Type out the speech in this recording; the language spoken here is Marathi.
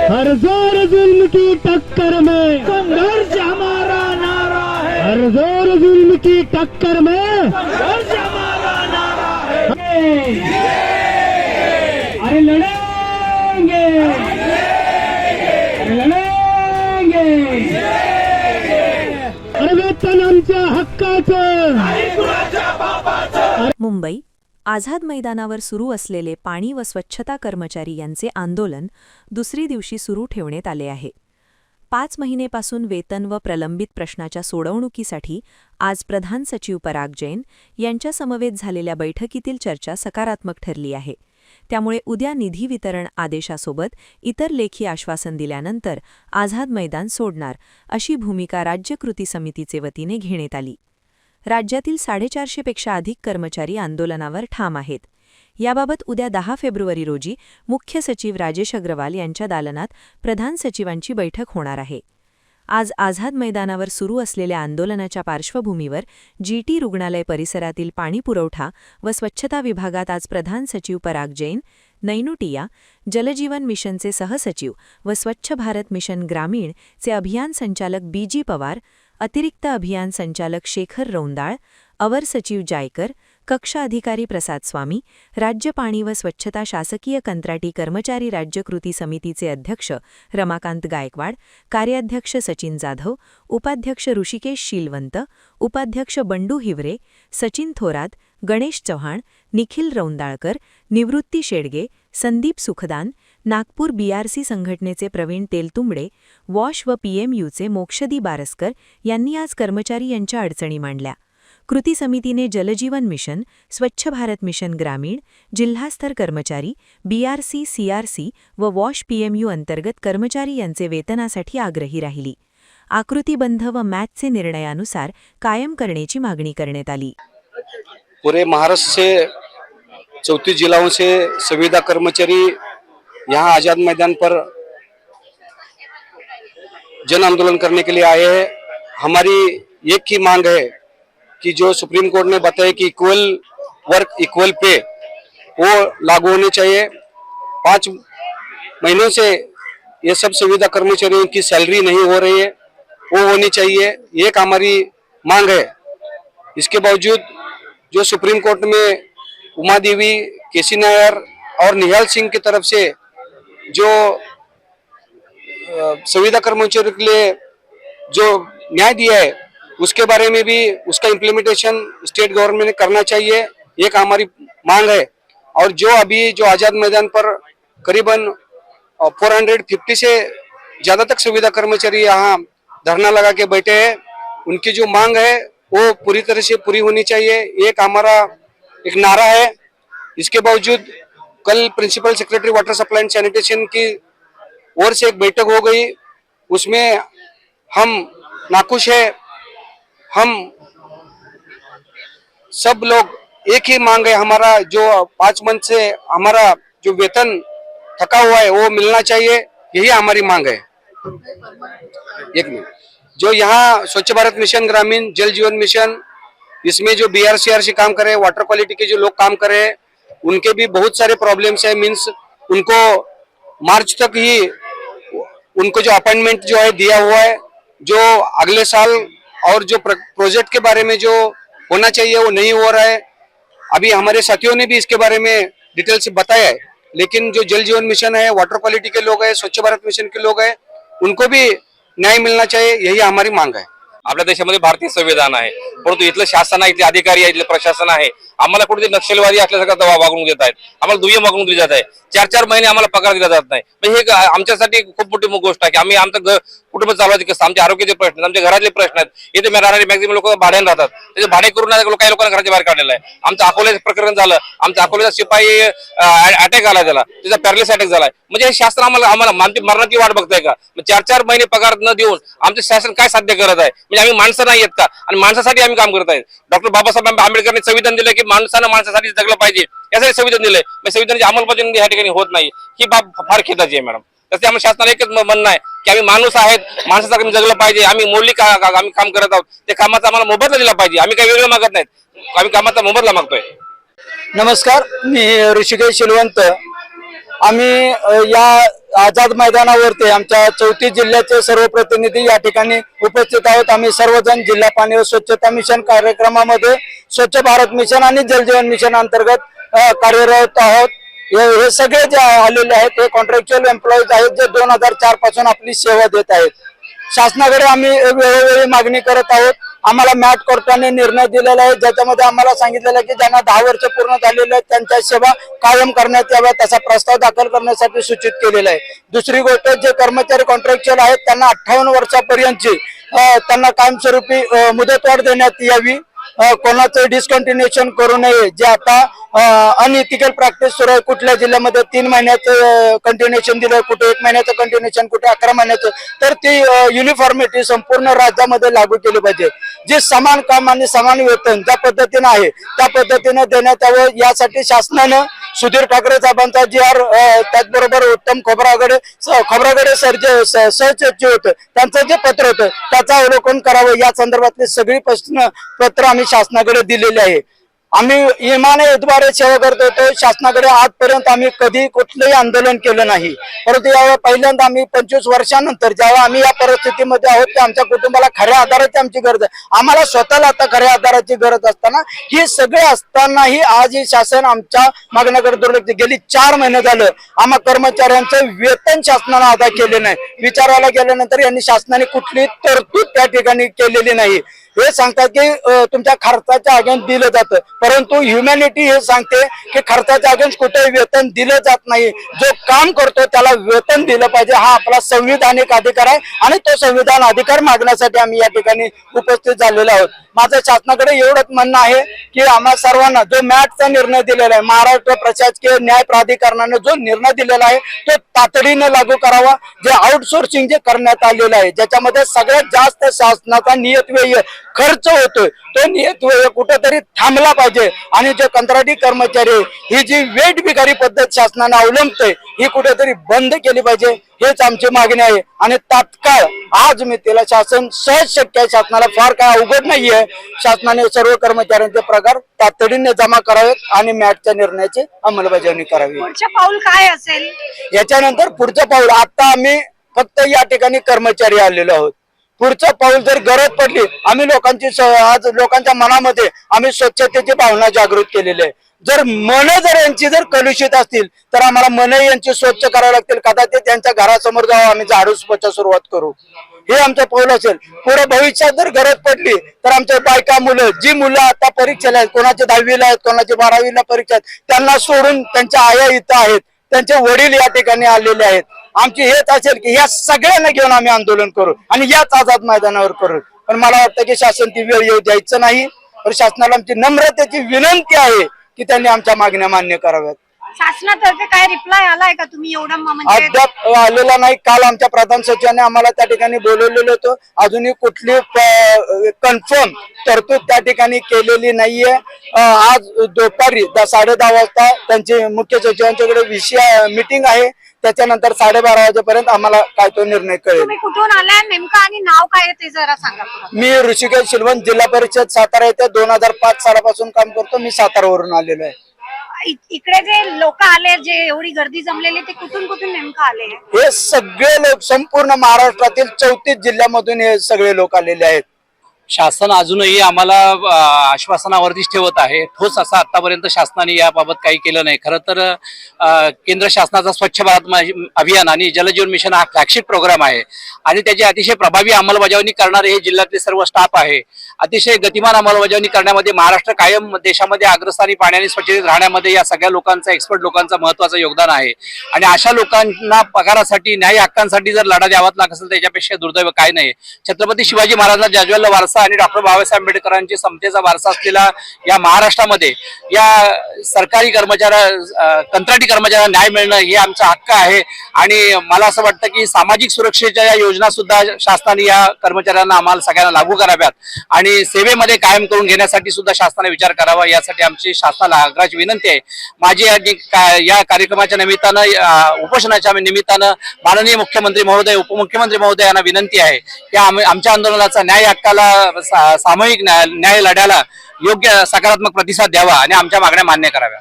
हर जोर जुल्म की टक्कर में संघर्ष हमारा नारा है। हर जोर जुल्म की टक्कर में संघर्ष हमारा नारा है। अरे लड़ेंगे, अरे लड़ेंगे, अरे वेतन आमच्या हक्काचं। मुंबई आझाद मैदानावर सुरू असलेले पाणी व स्वच्छता कर्मचारी यांचे आंदोलन दुसरी दिवशी सुरू ठेवण्यात आले आहे। 5 महिनेपासून वेतन व प्रलंबित प्रश्नाच्या सोडवणुकीसाठी आज प्रधान सचिव पराग जैन यांच्या समवेत झालेल्या बैठकीतील चर्चा सकारात्मक ठरली आहे। त्यामुळे उद्या निधी वितरण आदेशासोबत इतर लेखी आश्वासन दिल्यानंतर आझाद मैदान सोडणार अशी भूमिका राज्य कृती समितीचे वतीने घेण्यात आली। राज्यातील 450 पेक्षा अधिक कर्मचारी आंदोलनावर ठाम आहेत। याबाबत उद्या 10 फेब्रुवारी रोजी मुख्य सचिव राजेश अग्रवाल यांच्या दालनात प्रधान सचिवांची बैठक होणार आहे। आज आझाद मैदानावर सुरू असलेल्या आंदोलनाच्या पार्श्वभूमीवर जीटी रुग्णालय परिसरातील पाणी पुरवठा व स्वच्छता विभागात आज प्रधान सचिव पराग जैन, नैनुटिया, जलजीवन मिशनचे सहसचिव व स्वच्छ भारत मिशन ग्रामीण चे अभियान संचालक बीजी पवार, अतिरिक्त अभियान संचालक शेखर रौंदाळ, अवर सचिव जायकर, कक्षा अधिकारी प्रसाद स्वामी, राज्य पाणी व स्वच्छता शासकीय कंत्राटी कर्मचारी राज्य कृती समितीचे अध्यक्ष रमाकांत गायकवाड, कार्याध्यक्ष सचिन जाधव, उपाध्यक्ष ऋषिकेश शीलवंत, उपाध्यक्ष बंडू हिवरे, सचिन थोरात, गणेश चव्हाण, निखिल रौंदाळकर, निवृत्ती शेडगे, संदीप सुखदान, नागपूर बीआरसी संघटनेचे प्रवीण तेलतुंबडे, वॉश व पीएमयूचे मोक्षदी बारस्कर यांनी आज कर्मचारी यांच्या अडचणी मांडल्या। कृती समितीने जलजीवन मिशन, स्वच्छ भारत मिशन ग्रामीण, जिल्हास्तर कर्मचारी, बीआरसी, सीआरसी व वॉश पीएमयू अंतर्गत कर्मचारी यांचे वेतनासाठी आग्रही राहिली। आकृतीबंध व मॅचचे निर्णयानुसार कायम करण्याची मागणी करण्यात आली। पूरे महाराष्ट्र से 34 जिलों से संविदा कर्मचारी यहाँ आजाद मैदान पर जन आंदोलन करने के लिए आए हैं। हमारी एक ही मांग है कि जो सुप्रीम कोर्ट ने बताया कि इक्वल वर्क इक्वल पे वो लागू होने चाहिए। 5 महीनों से ये सब संविदा कर्मचारियों की सैलरी नहीं हो रही है, वो होनी चाहिए, एक हमारी मांग है। इसके बावजूद जो सुप्रीम कोर्ट में उमा देवी, केसी नायर और निहाल सिंह की तरफ से जो संविदा कर्मचारियों के लिए जो न्याय दिया है उसके बारे में भी उसका इम्प्लीमेंटेशन स्टेट गवर्नमेंट ने करना चाहिए, एक हमारी मांग है। और जो अभी जो आजाद मैदान पर करीबन 450 से ज़्यादा तक संविदा कर्मचारी यहाँ धरना लगा के बैठे हैं, उनकी जो मांग है वो पूरी तरह से पूरी होनी चाहिए, एक हमारा एक नारा है। इसके बावजूद कल principal secretary water supply and sanitation की ओर से एक बैठक हो गई, उसमें हम नाखुश है। हम सब लोग एक ही मांग है, हमारा जो 5 मंथ से हमारा जो वेतन थका हुआ है वो मिलना चाहिए, यही हमारी मांग है। एक मिनट, जो यहाँ स्वच्छ भारत मिशन ग्रामीण, जल जीवन मिशन, इसमें जो बीआरसीआरसी काम करे, वाटर क्वालिटी के जो लोग काम करे, उनके भी बहुत सारे प्रॉब्लम्स है। मीन्स उनको मार्च तक ही उनको जो अपॉइंटमेंट जो है दिया हुआ है, जो अगले साल और जो प्रोजेक्ट के बारे में जो होना चाहिए वो नहीं हो रहा है। अभी हमारे साथियों ने भी इसके बारे में डिटेल से बताया है, लेकिन जो जल जीवन मिशन है, वाटर क्वालिटी के लोग हैं, स्वच्छ भारत मिशन के लोग हैं, उनको भी न्याय मिलना चाहिए, यही हमारी मांग है। आपल्या देशामध्ये भारतीय संविधान आहे, परंतु इथलं शासन आहे, इथले अधिकारी आहे, इथले प्रशासन आहे, आम्हाला कुठेतरी नक्षलवादी असल्यासारखं वागणूक देत आहेत, आम्हाला दुय्यम वागणूक दिली जात आहे। 4-4 महिने आम्हाला पगार दिला जात नाही। हे आमच्यासाठी खूप मोठी गोष्ट आहे की आम्ही आमचं कुटुंब चालवायचं कसं, आमच्या आरोग्याचे प्रश्न, आमच्या घरातले प्रश्न आहेत। इथे राहणारे मॅक्झिमम लोक भाड्याने राहतात, त्याचे भाडे करून काही लोकांना घराच्या बाहेर काढलेलं आहे। आमचं अकोल्याचं प्रकरण झालं, आमच्या अकोल्याचा शिपाई अटॅक आला, त्याचा पॅरालिसिस अटॅक झालाय। म्हणजे हे शासन आम्हाला मरणाची वाट बघताय का? 4-4 महिने पगार न देऊन आमचं शासन काय साध्य करत आहे? म्हणजे आम्ही माणसं नाही आहेत का? आणि माणसासाठी आम्ही काम करत आहेत। डॉक्टर बाबासाहेब आंबेडकरांनी संविधान दिलं की माणसानं माणसासाठी जगलं पाहिजे, यासाठी संविधान दिलंय। संविधानाची अंमलबजावणी या ठिकाणी होत नाही, ही बाब फार खेदाची आहे मॅडम। तसे आम्हाला शासनाला एकच म्हणणं आहे की आम्ही माणूस आहेत, माणसासाठी जगलं पाहिजे। आम्ही मौलिक आम्ही काम करत आहोत, ते कामाचा आम्हाला मोबदला दिला पाहिजे। आम्ही काही वेगळं मागत नाहीत, आम्ही कामाचा मोबदला मागतोय। नमस्कार, मी ऋषिकेश शीलवंत। आम्ही या आझाद मैदानावरती आमच्या 34 जिल्ह्याचे सर्व प्रतिनिधी या ठिकाणी उपस्थित आहोत. आम्ही सर्वजण जिल्हा पाणी व स्वच्छता मिशन कार्यक्रमामध्ये स्वच्छ भारत मिशन आणि जल जीवन मिशन अंतर्गत कार्यरत आहोत. हे सगळे जे आलेले आहेत हे कॉन्ट्रॅक्च्युअल एम्प्लॉईज आहेत जे 2004 पासून आपली सेवा देत आहेत. शासनाकडे आम्ही वेळोवेळी मागणी करत आहोत. आम्हाला मॅट कोर्टाने निर्णय दिलेला आहे ज्याच्यामध्ये आम्हाला सांगितलेलं आहे की ज्यांना 10 वर्ष पूर्ण झालेले आहेत त्यांच्या सेवा कायम करण्यात याव्या तसा प्रस्ताव दाखल करण्यासाठी सूचित केलेला आहे. दुसरी गोष्ट जे कर्मचारी कॉन्ट्रॅक्च्युअल आहेत त्यांना 58 वर्षापर्यंतची त्यांना कायमस्वरूपी मुदतवाढ देण्यात यावी. कोणाचं डिस्कंटिन्युएशन करू नये. जे आता अनइथिकल प्रॅक्टिस सुरू आहे कुठल्या जिल्ह्यामध्ये 3 महिन्याचं कंटिन्युएशन दिलं, कुठे 1 महिन्याचं कंटिन्युएशन, कुठे 11 महिन्याचं, तर ती युनिफॉर्मिटी संपूर्ण राज्यामध्ये लागू केली पाहिजे. जे समान काम आणि समान वेतन ज्या पद्धतीने आहे त्या पद्धतीने देण्यात यावं यासाठी शासनानं सुधीर ठाकरे साहेबांचा GR त्याचबरोबर उत्तम खोब्रागडे सर जे सहसचिव होतं त्यांचं जे पत्र होतं त्याचं अवलोकन करावं या संदर्भातली सगळी पत्र आम्ही शासनाकडे दिलेली आहे. आम्ही इमानद्वारे सेवा करत होतो. शासनाकडे आजपर्यंत आम्ही कधी कुठलंही आंदोलन केलं नाही. परंतु यावेळी पहिल्यांदा आम्ही 25 वर्षानंतर जेव्हा आम्ही या परिस्थितीमध्ये आहोत की आमच्या कुटुंबाला खऱ्या आधाराची आमची गरज आहे, आम्हाला स्वतःला आता खऱ्या आधाराची गरज असताना ही सगळे असतानाही आज ही शासन आमच्या मागण्याकडे दुर्लक्ष. गेली 4 महिने झालं आम्हा कर्मचाऱ्यांचं वेतन शासनाने अदा केले नाही. विचारायला गेल्यानंतर यांनी शासनाने कुठली तरतूद त्या ठिकाणी केलेली नाही. हे सांगतात की तुमच्या खर्चाच्या अगेन्स्ट दिलं जातं, परंतु ह्युमॅनिटी हे सांगते की खर्चाच्या अगेन्स्ट कुठेही वेतन दिलं जात नाही. जो काम करतो त्याला वेतन दिलं पाहिजे हा आपला संविधानिक अधिकार आहे आणि तो संविधान अधिकार मागण्यासाठी आम्ही या ठिकाणी उपस्थित झालेलो आहोत. माझं शासनाकडे एवढंच म्हणणं आहे की आम्हा सर्वांना जो मॅटचा निर्णय दिलेला आहे, महाराष्ट्र प्रशासकीय न्याय प्राधिकरणाने जो निर्णय दिलेला आहे तो तातडीने लागू करावा. जे आउटसोर्सिंग जे करण्यात आलेलं आहे ज्याच्यामध्ये सगळ्यात जास्त शासनाचा नियतव्यय खर्च होतोय तो नियतव्यय कुठेतरी थांबला पाहिजे आणि जे कंत्राटी कर्मचारी ही जी वेट भिकारी पद्धत शासनाने अवलंबते ही कुठेतरी बंद केली पाहिजे हेच आमची मागणी आहे. आणि तात्काळ आज मी तिला शासन सहज शक्य आहे. शासनाला फार काय अवघड नाहीये. शासनाने सर्व कर्मचाऱ्यांचे पगार तातडीने जमा करावेत आणि मॅटच्या निर्णयाची अंमलबजावणी करावी. पुढचं पाऊल काय असेल याच्यानंतर पुढचं पाऊल आता आम्ही फक्त या ठिकाणी कर्मचारी आलेलो आहोत. पुढचं पाऊल जर गरज पडली आम्ही आज लोकांच्या मनामध्ये आम्ही स्वच्छतेची भावना जागृत केलेली आहे. जर मन यांची जर कलुषित असतील तर आम्हाला मन यांची स्वच्छ करावं लागतील. कदाचित त्यांच्या घरासमोर जावं आम्ही झाडू स्वच्छ सुरुवात करू हे आमचं पाऊल असेल. पुढे भविष्यात जर गरज पडली तर आमच्या बायका मुलं जी मुलं आता परीक्षेला आहेत, कोणाचे 10वीला आहेत, कोणाचे 12वीला परीक्षा आहेत, त्यांना सोडून त्यांच्या आया इथं आहेत, त्यांचे वडील या ठिकाणी आलेले आहेत. आमची हेच असेल की या सगळ्यांना घेऊन आम्ही आंदोलन करू आणि याच आझाद मैदानावर करू. पण मला वाटतं की शासन ती वेळ येऊ द्यायचं नाही. तर शासनाला आमची नम्रतेची विनंती आहे की त्यांनी आमच्या मागण्या मान्य कराव्यात. शासनातर्फे काय रिप्लाय आलाय का? तुम्ही एवढं म्हणजे अद्याप आलेला नाही. काल आमच्या प्रधान सचिवांनी आम्हाला त्या ठिकाणी बोलवलेलं होतं. अजूनही कुठली कन्फर्म तरतूद त्या ठिकाणी केलेली नाहीये. आज दुपारी 10:30 वाजता त्यांची मुख्य सचिवांच्याकडे मीटिंग आहे. त्याच्यानंतर 12:30 वाजेपर्यंत आम्हाला काय तो निर्णय कळेल. तुम्ही कुठून आलाय नेमका आणि नाव काय आहे ते जरा सांगा. मी ऋषिकेश शिलवंत, जिल्हा परिषद सातारा येथे 2005 सालापासून काम करतो. मी सातारावरून आलेलो आहे. इकडे जे लोक आले, जे एवढी गर्दी जमलेली, ते कुठून कुठून नेमकं आले? हे सगळे लोक संपूर्ण महाराष्ट्रातील 34 जिल्ह्यामधून हे सगळे लोक आलेले आहेत. शासन अजूनही आम्हाला आश्वासनावरतीच ठेवत आहे. ठोस असं आतापर्यंत शासनाने याबाबत काही केलं नाही. खरं तर केंद्र शासनाचा स्वच्छ भारत अभियान आणि जलजीवन मिशन हा फ्लॅगशिप प्रोग्राम आहे आणि त्याची अतिशय प्रभावी अंमलबजावणी करणारे हे जिल्ह्यातले सर्व स्टाफ आहे. अतिशय गतिमान अंमलबजावणी करण्यामध्ये महाराष्ट्र कायम देशामध्ये अग्रस्थानी पाण्याने स्वच्छतेत राहण्यामध्ये या सगळ्या लोकांचा, एक्सपर्ट लोकांचं महत्वाचं योगदान आहे. आणि अशा लोकांना पगारासाठी, न्याय हक्कांसाठी जर लढा द्यावाच लागत असेल त्याच्यापेक्षा दुर्दैव काय नाही. छत्रपती शिवाजी महाराजांना ज्याज्वल्य वारसा आणि डॉक्टर बाबासाहेब आंबेडकरांची समतेचा वारसा असलेला या महाराष्ट्रामध्ये या सरकारी कंत्राटी कर्मचाऱ्यांना न्याय मिळणं हे आमचा हक्क आहे. आणि मला असं वाटतं की सामाजिक सुरक्षेच्या या योजना सुद्धा शासनाने या कर्मचाऱ्यांना आम्हाला सगळ्यांना लागू कराव्यात आणि सेवेमध्ये कायम करून घेण्यासाठी सुद्धा शासनाने विचार करावा. यासाठी आमची शासनाला आग्रहाची विनंती आहे. माझी या कार्यक्रमाच्या निमित्तानं, उपोषणाच्या निमित्तानं माननीय मुख्यमंत्री महोदय, उपमुख्यमंत्री महोदय यांना विनंती आहे की आमच्या आंदोलनाचा, न्याय हक्काला, सामूहिक न्याय लढ्याला योग्य सकारात्मक प्रतिसाद द्यावा आणि आमच्या मागण्या मान्य कराव्या.